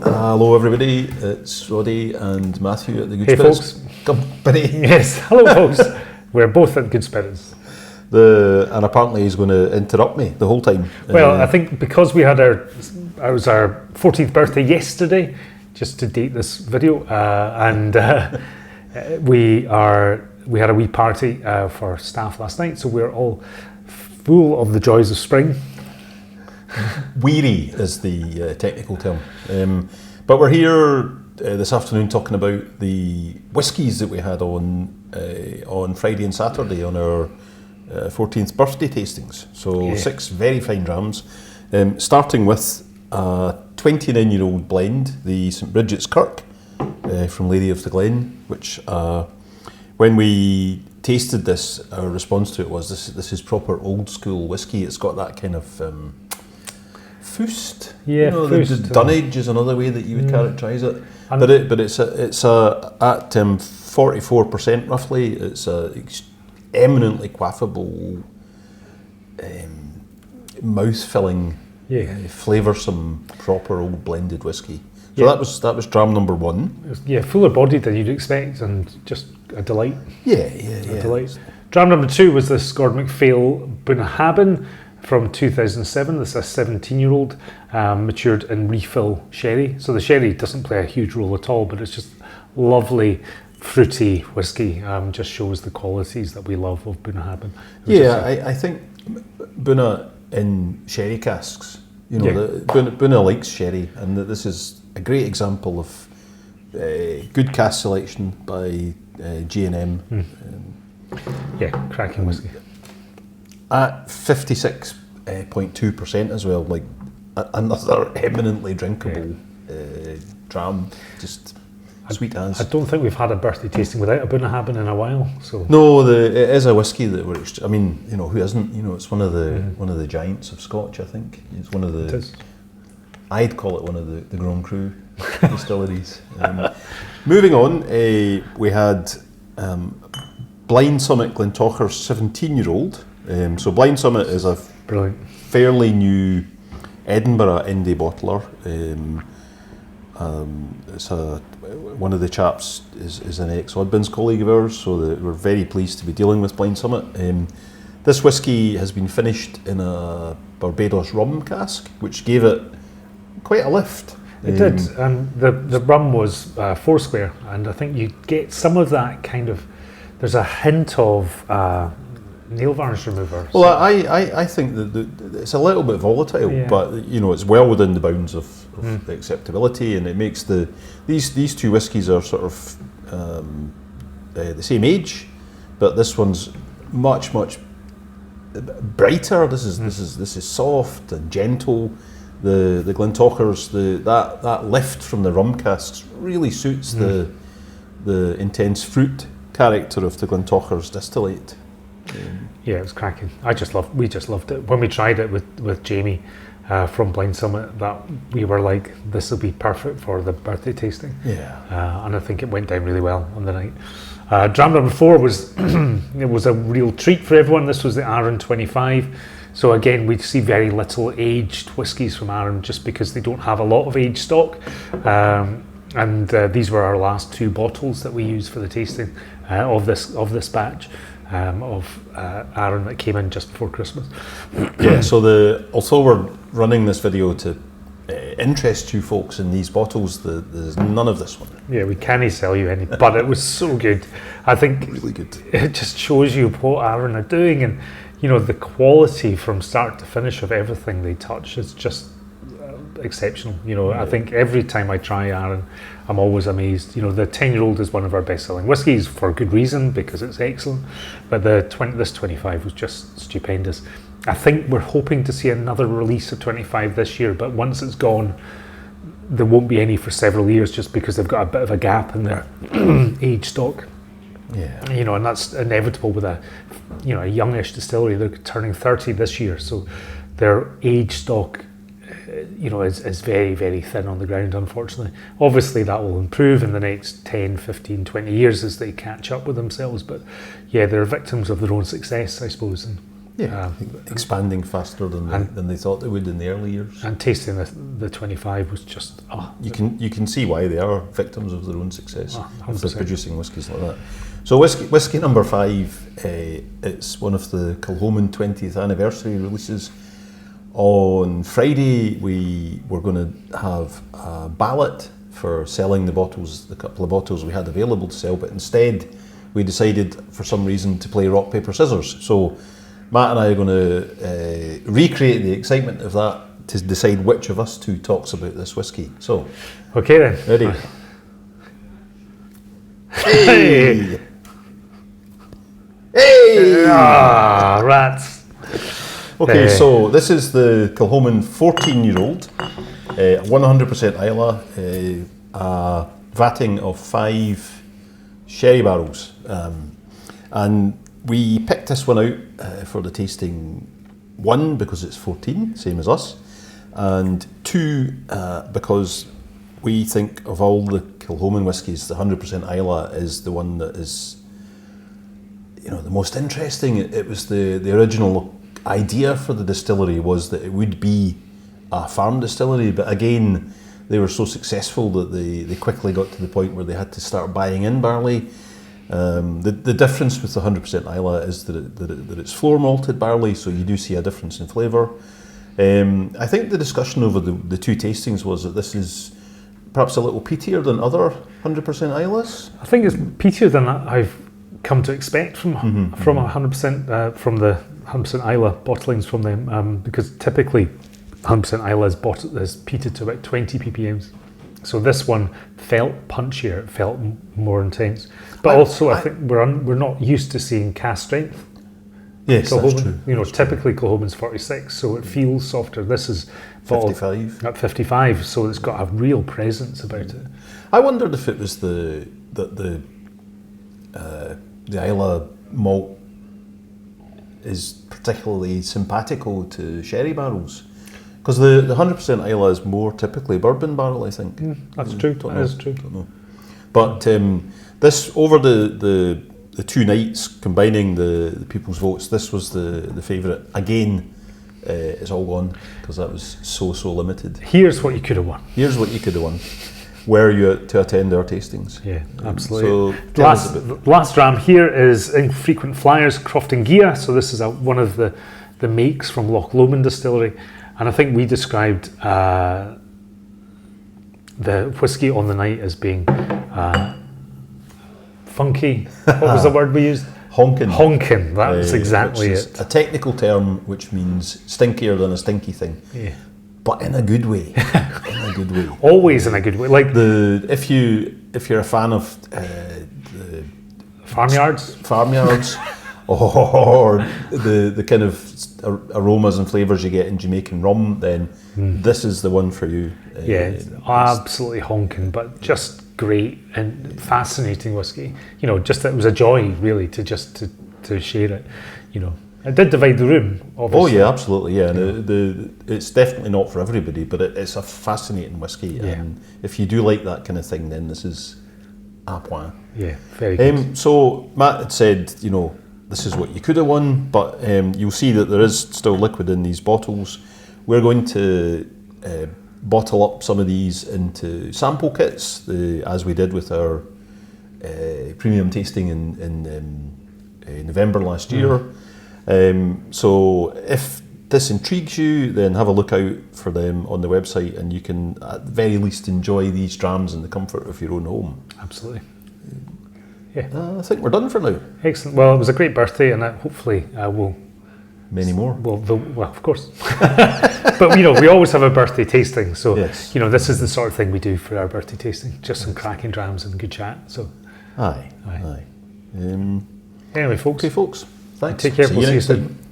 Hello everybody, it's Roddy and Matthew at the Good Hey Spirits folks. Company. Yes, hello folks. We're both at Good Spirits. And apparently he's going to interrupt me the whole time. Well, I think because we had it was our 14th birthday yesterday, just to date this video, we had a wee party for staff last night, so we're all full of the joys of spring. Weary is the technical term. But we're here this afternoon talking about the whiskies that we had on Friday and Saturday on our 14th birthday tastings. So 6 very fine drams, starting with a 29-year-old blend, the St Bridget's Kirk from Lady of the Glen, which when we tasted this, our response to it was this is proper old school whiskey. It's got that kind of foust. Yeah, the dunnage is another way that you would characterise it. But it's at 44% roughly. It's a eminently quaffable, mouth-filling, flavoursome, proper old blended whiskey. So that was dram number 1. Yeah, fuller bodied than you'd expect, and just a delight. A delight. Dram number 2 was this Macphail Bunnahabhain from 2007. This is a 17-year-old matured in refill sherry. So the sherry doesn't play a huge role at all, but it's just lovely, fruity whiskey. Just shows the qualities that we love of Bunnahabhain. I think Bunna in sherry casks. Bunna likes sherry, and this is a great example of good cask selection by G&M. Cracking whiskey. At 56.2% as well, like another eminently drinkable dram, just sweet as. I don't think we've had a birthday tasting without a Bunnahabhain in a while. So no, it is a whiskey that we're. I mean, who isn't? It's one of the giants of Scotch. I think it's one of the. It is. I'd call it one of the Grand Cru distilleries. Moving on, we had Blind Summit Glentauchers 17-year-old. So Blind Summit is a fairly new Edinburgh indie bottler. It's one of the chaps is an ex-Oddbins colleague of ours, so we're very pleased to be dealing with Blind Summit. This whiskey has been finished in a Barbados rum cask, which gave it quite a lift. It did, and the rum was Foursquare, and I think you get some of that kind of. There's a hint of nail varnish remover. Well, I think that it's a little bit volatile, but it's well within the bounds of acceptability, and it makes these two whiskies are sort of the same age, but this one's much brighter. This is soft and gentle. The Glentauchers, that lift from the rum casks really suits the intense fruit character of the Glentauchers distillate. It was cracking. We just loved it. When we tried it with Jamie from Blind Summit, that we were like, this will be perfect for the birthday tasting. And I think it went down really well on the night. Dram number 4 was it was a real treat for everyone. This was the Arran 25. So again, we see very little aged whiskies from Arran just because they don't have a lot of aged stock. And these were our last 2 bottles that we used for the tasting of this batch of Arran that came in just before Christmas. So although we're running this video to interest you folks in these bottles, there's none of this one. We can't sell you any, but it was so good. I think really good. It just shows you what Arran are doing, and the quality from start to finish of everything they touch is just exceptional. I think every time I try Arran, I'm always amazed. The 10-year-old is one of our best-selling whiskies for good reason, because it's excellent. But this 25 was just stupendous. I think we're hoping to see another release of 25 this year, but once it's gone, there won't be any for several years, just because they've got a bit of a gap in their age stock. And that's inevitable with a youngish distillery. They're turning 30 this year, so their age stock is very, very thin on the ground, unfortunately. Obviously that will improve in the next 10, 15, 20 years as they catch up with themselves, but they're victims of their own success, I suppose, and Yeah, expanding faster than they thought they would in the early years. And tasting the 25 was just you can see why they are victims of their own success if they're 100%. producing whiskies like that. So whiskey number 5, it's one of the Kilchoman 20th anniversary releases. On Friday we were going to have a ballot for selling the couple of bottles we had available to sell, but instead we decided for some reason to play rock, paper, scissors. So Matt and I are going to recreate the excitement of that to decide which of us two talks about this whiskey. So, okay then. Ready? Hey! Hey! Ah, rats. Okay, so this is the Kilchoman 14-year-old, 100% Islay, a vatting of 5 sherry barrels, and we picked this one out for the tasting, 1 because it's 14, same as us, and 2 because we think of all the Kilchoman whiskies, the 100% Islay is the one that is, the most interesting. It was the original idea for the distillery was that it would be a farm distillery, but again they were so successful that they quickly got to the point where they had to start buying in barley. The difference with the 100% Islay is that it's floor malted barley, so you do see a difference in flavour. I think the discussion over the 2 tastings was that this is perhaps a little peatier than other 100% Isleys. I think it's peatier than I've come to expect from 100% from the 100% Islay bottlings from them, because typically 100% Islay is peated to about 20 ppms. So this one felt punchier, it felt more intense. But I think we're not used to seeing cask strength. Yes, that's true. Typically Kilchoman's 46, so it feels softer. This is 55 at 55, so it's got a real presence about it. I wondered if it was the Islay malt is particularly simpatico to sherry barrels, because the 100% Islay is more typically bourbon barrel, I think. That's true. That is true. Don't know. But this, over the 2 nights, combining the people's votes, this was the favourite. Again, it's all gone because that was so limited. Here's what you could have won. Here's what you could have won. Were you to attend our tastings? Yeah, absolutely. So last dram here is Infrequent Flyers Croftengea. So this is one of the makes from Loch Lomond Distillery, and I think we described the whiskey on the night as being funky. What was the word we used? Honking. Honking. That's exactly it. A technical term which means stinkier than a stinky thing. Yeah. But in a good way. In a good way. Always in a good way. Like if you're a fan of the farmyards, or the kind of aromas and flavours you get in Jamaican rum, then this is the one for you. It's absolutely honking, but just great and fascinating whiskey. Just that it was a joy really to share it. It did divide the room, obviously. Oh yeah, absolutely, yeah. It's definitely not for everybody, but it's a fascinating whiskey, and if you do like that kind of thing, then this is à point. Yeah, very good. So Matt had said, this is what you could have won, but you'll see that there is still liquid in these bottles. We're going to bottle up some of these into sample kits, as we did with our premium tasting in November last year. So if this intrigues you, then have a look out for them on the website, and you can at the very least enjoy these drams in the comfort of your own home. Absolutely. Yeah. I think we're done for now. Excellent. Well, it was a great birthday, and hopefully we'll... Many more. Well, of course. But, we always have a birthday tasting, so, yes. This is the sort of thing we do for our birthday tasting, just some cracking drams and good chat, so... Aye. Anyway, folks. Okay, folks. Thanks. Take care. See We'll you see you next soon. time.